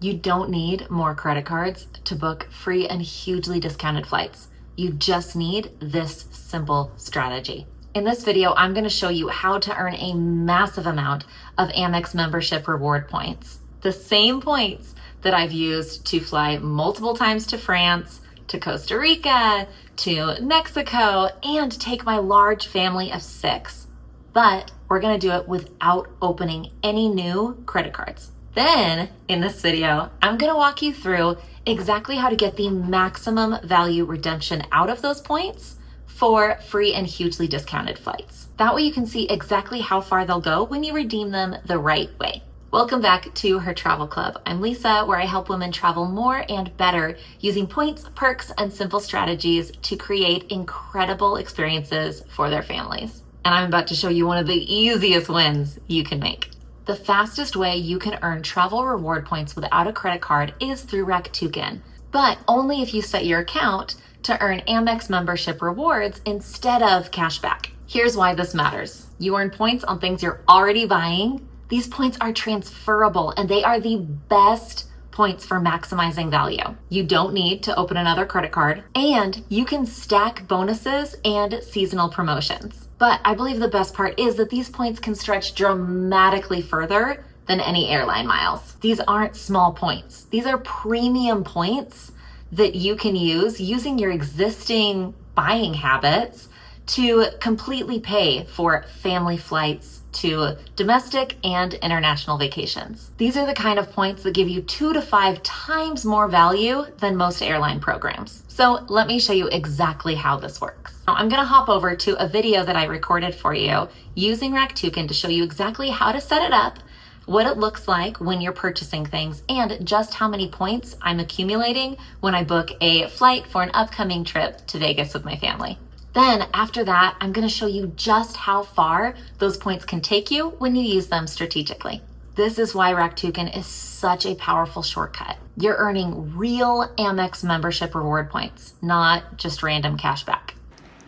You don't need more credit cards to book free and hugely discounted flights. You just need this simple strategy. In this video, I'm going to show you how to earn a massive amount of Amex membership reward points. The same points that I've used to fly multiple times to France, to Costa Rica, to Mexico, and take my large family of 6. But we're going to do it without opening any new credit cards. Then, in this video, I'm going to walk you through exactly how to get the maximum value redemption out of those points for free and hugely discounted flights. That way you can see exactly how far they'll go when you redeem them the right way. Welcome back to Her Travel Club. I'm Lisa, where I help women travel more and better using points, perks, and simple strategies to create incredible experiences for their families. And I'm about to show you one of the easiest wins you can make. The fastest way you can earn travel reward points without a credit card is through Rakuten, but only if you set your account to earn Amex membership rewards instead of cashback. Here's why this matters. You earn points on things you're already buying. These points are transferable and they are the best points for maximizing value. You don't need to open another credit card, and you can stack bonuses and seasonal promotions. But I believe the best part is that these points can stretch dramatically further than any airline miles. These aren't small points. These are premium points that you can use using your existing buying habits to completely pay for family flights to domestic and international vacations. These are the kind of points that give you 2 to 5 times more value than most airline programs. So let me show you exactly how this works. Now, I'm gonna hop over to a video that I recorded for you using Rakuten to show you exactly how to set it up, what it looks like when you're purchasing things, and just how many points I'm accumulating when I book a flight for an upcoming trip to Vegas with my family. Then after that, I'm going to show you just how far those points can take you when you use them strategically. This is why Rakuten is such a powerful shortcut. You're earning real Amex membership reward points, not just random cashback.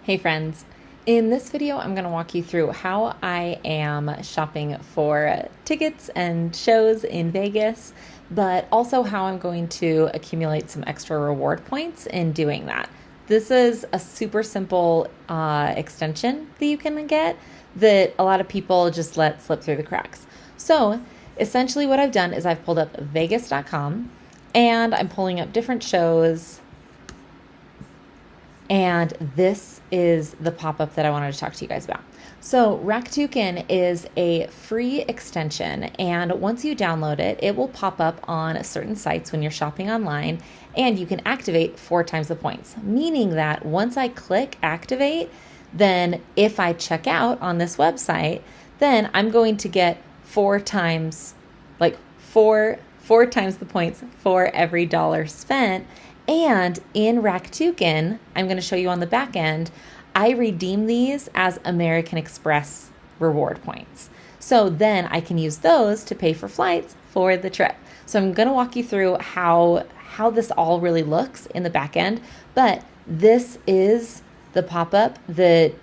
Hey friends, in this video, I'm going to walk you through how I am shopping for tickets and shows in Vegas, but also how I'm going to accumulate some extra reward points in doing that. This is a super simple extension that you can get that a lot of people just let slip through the cracks. So essentially what I've done is I've pulled up vegas.com and I'm pulling up different shows. And this is the pop-up that I wanted to talk to you guys about. So Rakuten is a free extension, and once you download it, it will pop up on certain sites when you're shopping online, and you can activate 4 times the points, meaning that once I click activate, then if I check out on this website, then I'm going to get 4 times, four times the points for every dollar spent. And in Rakuten, I'm going to show you on the back end, I redeem these as American Express reward points. So then I can use those to pay for flights for the trip. So I'm going to walk you through how this all really looks in the back end, but this is the pop-up that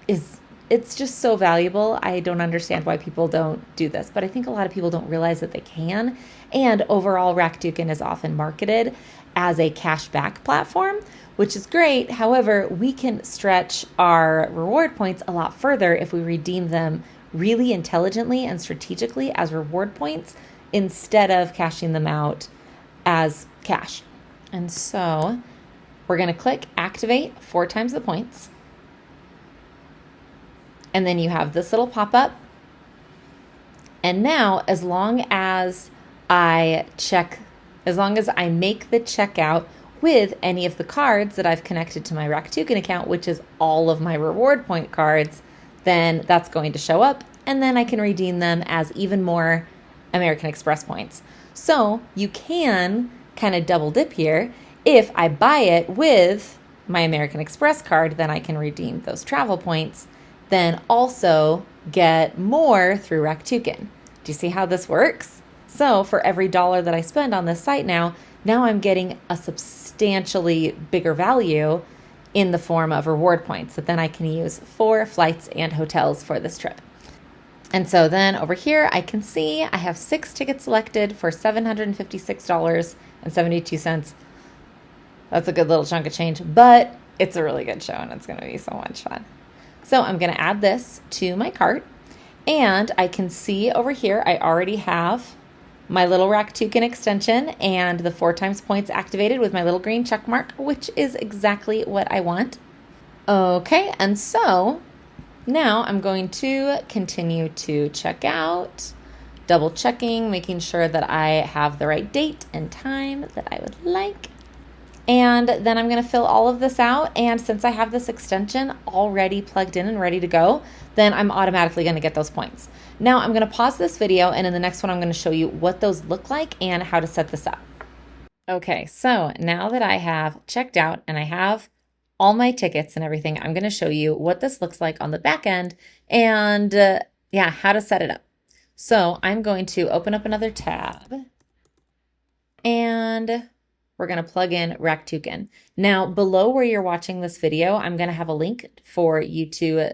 it's just so valuable. I don't understand why people don't do this, but I think a lot of people don't realize that they can. And overall, Rakuten is often marketed as a cashback platform, which is great. However, we can stretch our reward points a lot further if we redeem them really intelligently and strategically as reward points instead of cashing them out as cash. And so we're going to click activate 4 times the points. And then you have this little pop-up. And now, as long as I make the checkout with any of the cards that I've connected to my Rakuten account, which is all of my reward point cards, then that's going to show up, and then I can redeem them as even more American Express points. So you can kind of double dip here. If I buy it with my American Express card, then I can redeem those travel points, then also get more through Rakuten. Do you see how this works? So for every dollar that I spend on this site now I'm getting a substantially bigger value in the form of reward points that then I can use for flights and hotels for this trip. And so then over here, I can see I have 6 tickets selected for $756.72. That's a good little chunk of change, but it's a really good show and it's going to be so much fun. So I'm going to add this to my cart, and I can see over here I already have my little Rakuten extension and the 4 times points activated with my little green check mark, which is exactly what I want. Okay, and so now I'm going to continue to check out, double checking, making sure that I have the right date and time that I would like. And then I'm going to fill all of this out. And since I have this extension already plugged in and ready to go, then I'm automatically going to get those points. Now I'm going to pause this video, and in the next one, I'm going to show you what those look like and how to set this up. Okay, so now that I have checked out and I have all my tickets and everything, I'm going to show you what this looks like on the back end and how to set it up. So I'm going to open up another tab and we're going to plug in Rakuten. Now, below where you're watching this video, I'm going to have a link for you to,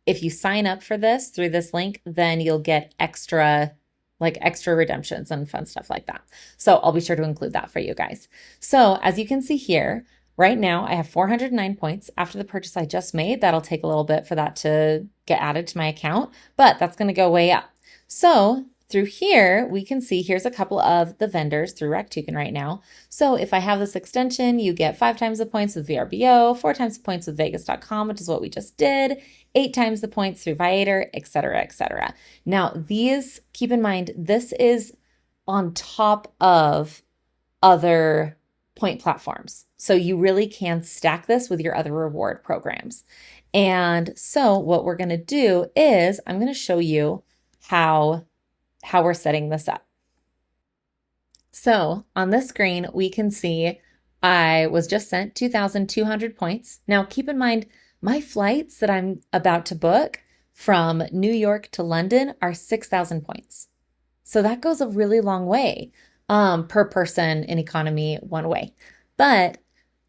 if you sign up for this through this link, then you'll get extra redemptions and fun stuff like that. So I'll be sure to include that for you guys. So as you can see here, right now I have 409 points after the purchase I just made. That'll take a little bit for that to get added to my account, but that's going to go way up. So through here, we can see here's a couple of the vendors through Rakuten right now. So if I have this extension, you get 5 times the points with VRBO, 4 times the points with Vegas.com, which is what we just did, 8 times the points through Viator, etc., etc. Now, these, keep in mind, this is on top of other point platforms. So you really can stack this with your other reward programs. And so what we're going to do is I'm going to show you how we're setting this up. So on this screen, we can see I was just sent 2,200 points. Now, keep in mind, my flights that I'm about to book from New York to London are 6,000 points. So that goes a really long way per person in economy one way. But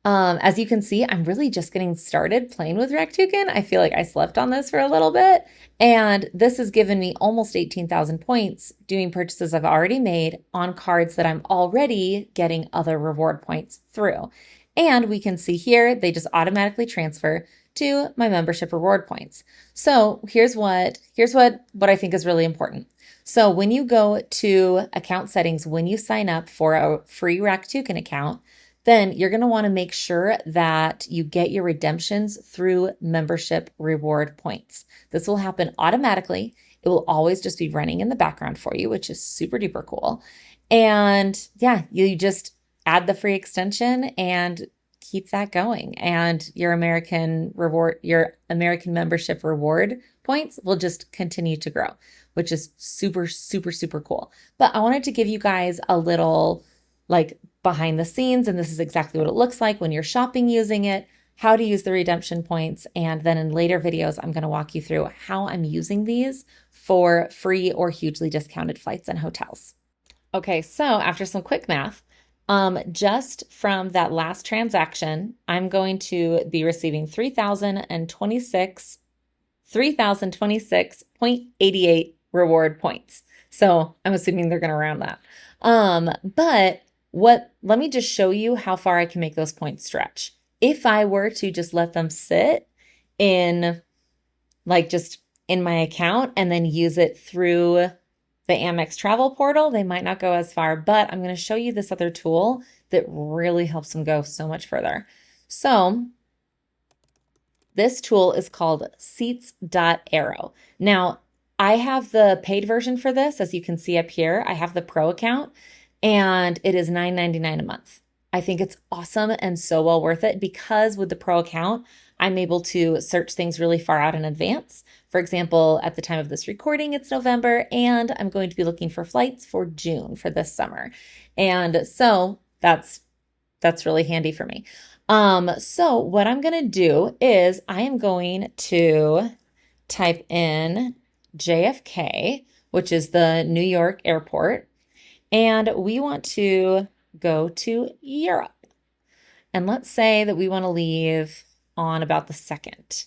as you can see, I'm really just getting started playing with Rakuten. I feel like I slept on this for a little bit, and this has given me almost 18,000 points doing purchases I've already made on cards that I'm already getting other reward points through. And we can see here, they just automatically transfer to my membership reward points. So here's what I think is really important. So when you go to account settings, when you sign up for a free Rakuten account, then you're going to want to make sure that you get your redemptions through membership reward points. This will happen automatically. It will always just be running in the background for you, which is super duper cool. And yeah, you just add the free extension and keep that going. And your American membership reward points will just continue to grow, which is super, super, super cool. But I wanted to give you guys a little behind the scenes, and this is exactly what it looks like when you're shopping using it, how to use the redemption points, and then in later videos, I'm going to walk you through how I'm using these for free or hugely discounted flights and hotels. Okay, so after some quick math, just from that last transaction, I'm going to be receiving 3,026.88 reward points. So I'm assuming they're going to round that. Let me just show you how far I can make those points stretch. If I were to just let them sit in, just in my account and then use it through the Amex travel portal, they might not go as far, but I'm going to show you this other tool that really helps them go so much further. So this tool is called Seats.Arrow. Now, I have the paid version for this. As you can see up here, I have the pro account, and it is $9.99 a month. I think it's awesome and so well worth it because with the pro account, I'm able to search things really far out in advance. For example, at the time of this recording, it's November, and I'm going to be looking for flights for June for this summer. And so that's really handy for me. So what I'm going to do is I am going to type in JFK, which is the New York airport, and we want to go to Europe. And let's say that we want to leave on about the 2nd.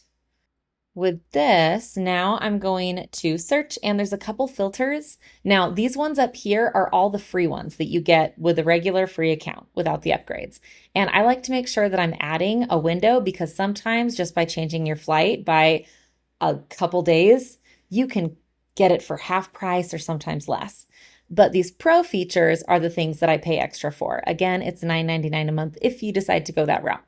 with this, now I'm going to search and there's a couple filters. Now, these ones up here are all the free ones that you get with a regular free account without the upgrades. And I like to make sure that I'm adding a window because sometimes just by changing your flight by a couple days, you can get it for half price or sometimes less. But these pro features are the things that I pay extra for. Again, it's $9.99 a month if you decide to go that route.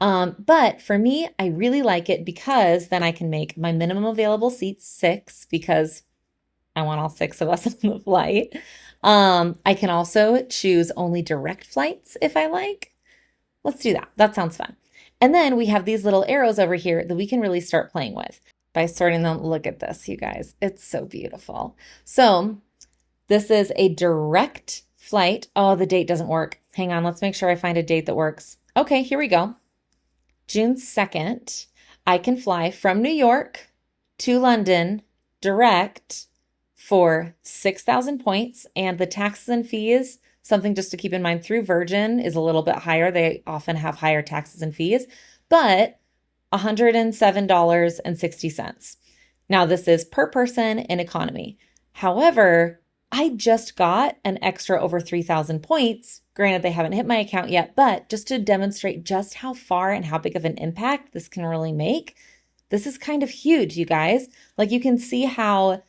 But for me, I really like it because then I can make my minimum available seats 6 because I want all 6 of us on the flight. I can also choose only direct flights if I like. Let's do that. That sounds fun. And then we have these little arrows over here that we can really start playing with by sorting them. Look at this, you guys. It's so beautiful. So this is a direct flight. Oh, the date doesn't work. Hang on. Let's make sure I find a date that works. Okay, here we go. June 2nd, I can fly from New York to London direct for 6,000 points. And the taxes and fees, something just to keep in mind through Virgin is a little bit higher. They often have higher taxes and fees, but $107.60. Now, this is per person in economy. However, I just got an extra over 3,000 points. Granted, they haven't hit my account yet, but just to demonstrate just how far and how big of an impact this can really make, this is kind of huge, you guys. Like you can see how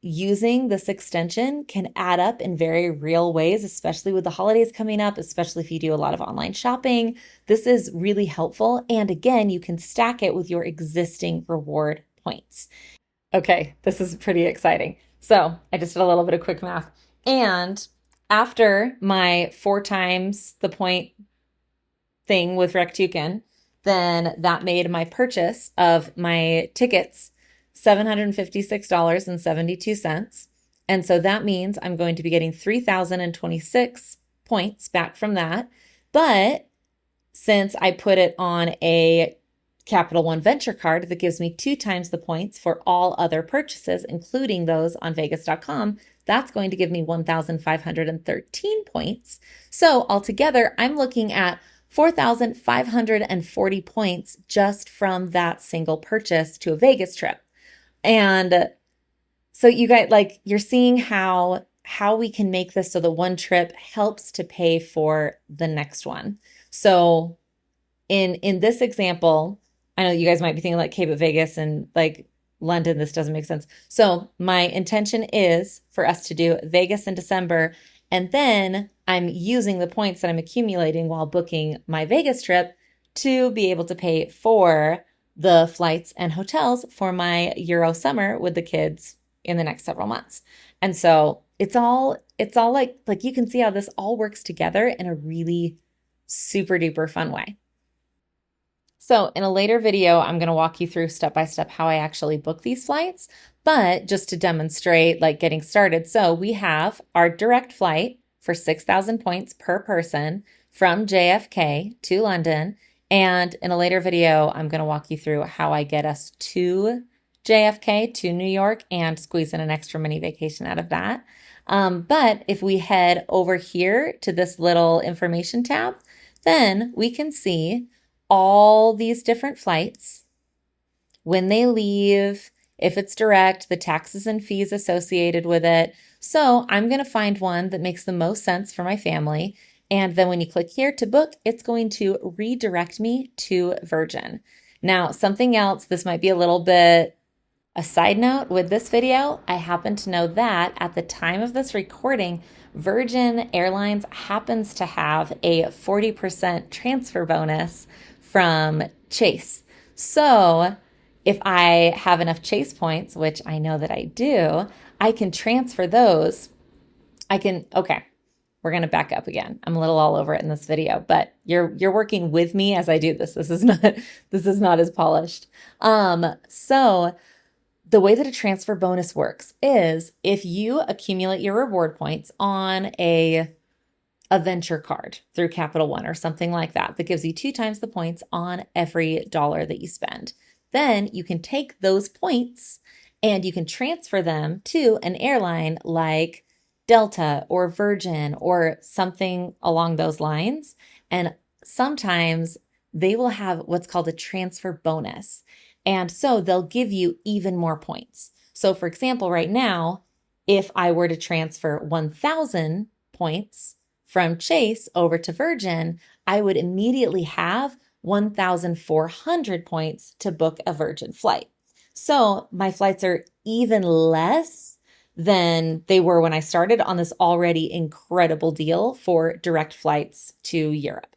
using this extension can add up in very real ways, especially with the holidays coming up, especially if you do a lot of online shopping. This is really helpful. And again, you can stack it with your existing reward points. Okay, this is pretty exciting. So I just did a little bit of quick math. And after my 4 times the point thing with Rakuten, then that made my purchase of my tickets $756.72. And so that means I'm going to be getting 3,026 points back from that. But since I put it on a Capital One Venture card that gives me 2 times the points for all other purchases, including those on Vegas.com, that's going to give me 1,513 points. So altogether, I'm looking at 4,540 points just from that single purchase to a Vegas trip. And so you guys, like, you're seeing how we can make this so the one trip helps to pay for the next one. So in this example, I know you guys might be thinking like, okay, but Vegas and like London, this doesn't make sense. So my intention is for us to do Vegas in December, and then I'm using the points that I'm accumulating while booking my Vegas trip to be able to pay for the flights and hotels for my Euro summer with the kids in the next several months. And so it's all like you can see how this all works together in a really super duper fun way. So in a later video, I'm going to walk you through step by step how I actually book these flights, but just to demonstrate like getting started. So we have our direct flight for 6,000 points per person from JFK to London. And in a later video, I'm going to walk you through how I get us to JFK to New York and squeeze in an extra mini vacation out of that. But if we head over here to this little information tab, then we can see all these different flights, when they leave, if it's direct, the taxes and fees associated with it. So I'm going to find one that makes the most sense for my family. And then when you click here to book, it's going to redirect me to Virgin. Now, something else, this might be a little bit a side note with this video. I happen to know that at the time of this recording, Virgin Airlines happens to have a 40% transfer bonus from Chase. So if I have enough Chase points, which I know that I do, I can transfer those. Okay, we're going to back up again. I'm a little all over it in this video, but you're working with me as I do this. This is not as polished. So the way that a transfer bonus works is if you accumulate your reward points on a venture card through Capital One or something like that, that gives you 2 times the points on every dollar that you spend. Then you can take those points and you can transfer them to an airline like Delta or Virgin or something along those lines. And sometimes they will have what's called a transfer bonus. And so they'll give you even more points. So for example, right now, if I were to transfer 1,000 points from Chase over to Virgin, I would immediately have 1,400 points to book a Virgin flight. So my flights are even less than they were when I started on this already incredible deal for direct flights to Europe.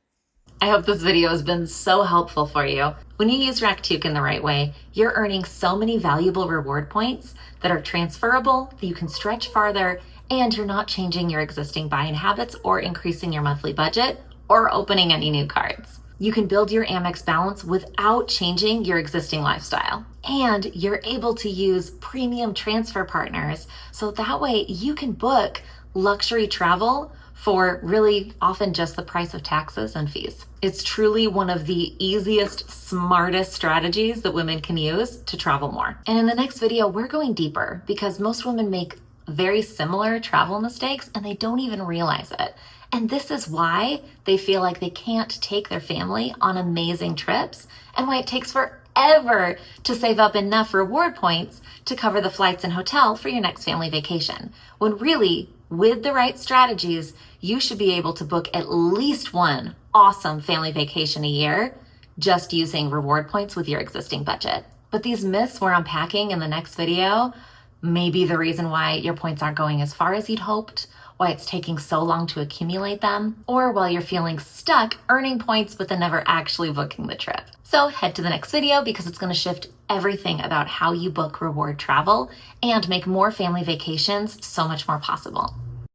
I hope this video has been so helpful for you. When you use Rakuten the right way, you're earning so many valuable reward points that are transferable, that you can stretch farther, and you're not changing your existing buying habits or increasing your monthly budget or opening any new cards. You can build your Amex balance without changing your existing lifestyle. And you're able to use premium transfer partners, so that way you can book luxury travel for really often just the price of taxes and fees. It's truly one of the easiest, smartest strategies that women can use to travel more. And in the next video, we're going deeper because most women make very similar travel mistakes and they don't even realize it. And this is why they feel like they can't take their family on amazing trips and why it takes forever to save up enough reward points to cover the flights and hotel for your next family vacation. When really, with the right strategies, you should be able to book at least one awesome family vacation a year just using reward points with your existing budget. But these myths we're unpacking in the next video may be the reason why your points aren't going as far as you'd hoped, why it's taking so long to accumulate them, or while you're feeling stuck earning points but then never actually booking the trip. So head to the next video because it's going to shift everything about how you book reward travel and make more family vacations so much more possible.